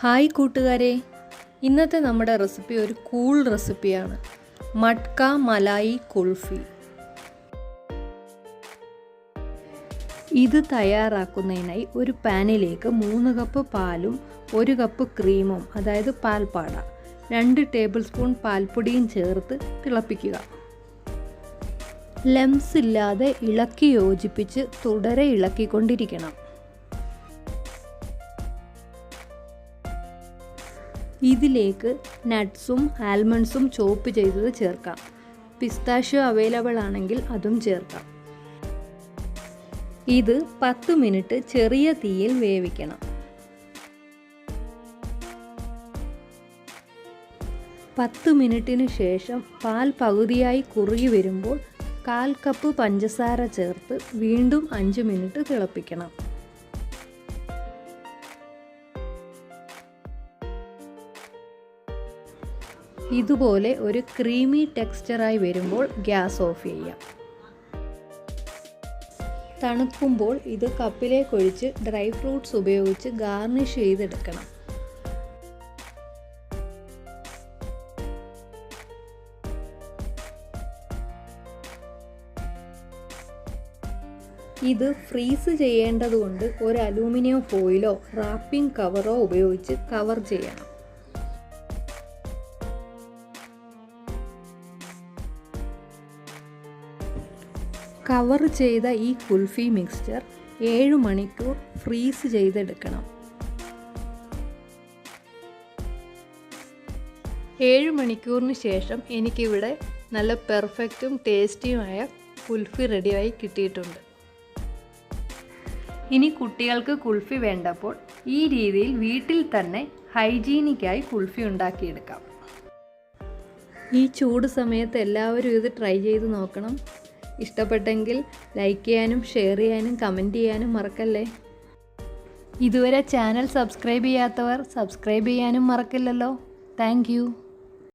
Hi കൂട്ടുകാരെ, ഇന്നത്തെ നമ്മുടെ റെസിപ്പി ഒരു കൂൾ റെസിപ്പിയാണ്. മട്ക മലായി കുൾഫി. ഇത് തയ്യാറാക്കുന്നതിനായി ഒരു പാനിലേക്ക് 3 കപ്പ് പാലും 1 കപ്പ് ക്രീമും, അതായത് പാൽപ്പാട, 2 ടേബിൾ സ്പൂൺ പാൽപ്പൊടിയും ചേർത്ത് തിളപ്പിക്കുക. ലംസ് ഇല്ലാതെ ഇളക്കി യോജിപ്പിച്ച് തുടരെ ഇളക്കിക്കൊണ്ടിരിക്കണം. ഇതിലേക്ക് നട്ട്സും ആൽമണ്ട്സും ചോപ്പ് ചെയ്തത് ചേർക്കാം. പിസ്താഷ്യോ അവൈലബിൾ ആണെങ്കിൽ അതും ചേർക്കാം. ഇത് 10 മിനിറ്റ് ചെറിയ തീയിൽ വേവിക്കണം. 10 മിനിറ്റിന് ശേഷം പാൽ പകുതിയായി കുറുകി വരുമ്പോൾ 1/4 കപ്പ് പഞ്ചസാര ചേർത്ത് വീണ്ടും 5 മിനിറ്റ് തിളപ്പിക്കണം. ഇതുപോലെ ഒരു ക്രീമി ടെക്സ്ചറായി വരുമ്പോൾ ഗ്യാസ് ഓഫ് ചെയ്യാം. തണുക്കുമ്പോൾ ഇത് കപ്പിലേക്ക് ഒഴിച്ച് ഡ്രൈ ഫ്രൂട്ട്സ് ഉപയോഗിച്ച് ഗാർണിഷ് ചെയ്തെടുക്കണം. ഇത് ഫ്രീസ് ചെയ്യേണ്ടതുകൊണ്ട് ഒരു അലൂമിനിയം ഫോയിലോ റാപ്പിംഗ് കവറോ ഉപയോഗിച്ച് കവർ ചെയ്യണം. കവർ ചെയ്ത ഈ കുൽഫി മിക്സ്ചർ 7 മണിക്കൂർ ഫ്രീസ് ചെയ്തെടുക്കണം. 7 മണിക്കൂറിന് ശേഷം എനിക്കിവിടെ നല്ല പെർഫെക്റ്റും ടേസ്റ്റിയുമായ കുൽഫി റെഡിയായി കിട്ടിയിട്ടുണ്ട്. ഇനി കുട്ടികൾക്ക് കുൽഫി വേണ്ടപ്പോൾ ഈ രീതിയിൽ വീട്ടിൽ തന്നെ ഹൈജീനിക്കായി കുൽഫി ഉണ്ടാക്കിയെടുക്കാം. ഈ ചൂട് സമയത്ത് എല്ലാവരും ഇത് ട്രൈ ചെയ്ത് നോക്കണം. ഇഷ്ടപ്പെട്ടെങ്കിൽ ലൈക്ക് ചെയ്യാനും ഷെയർ ചെയ്യാനും കമൻറ്റ് ചെയ്യാനും മറക്കല്ലേ. ഇതുവരെ ചാനൽ സബ്സ്ക്രൈബ് ചെയ്യാത്തവർ സബ്സ്ക്രൈബ് ചെയ്യാനും മറക്കില്ലല്ലോ. Thank you.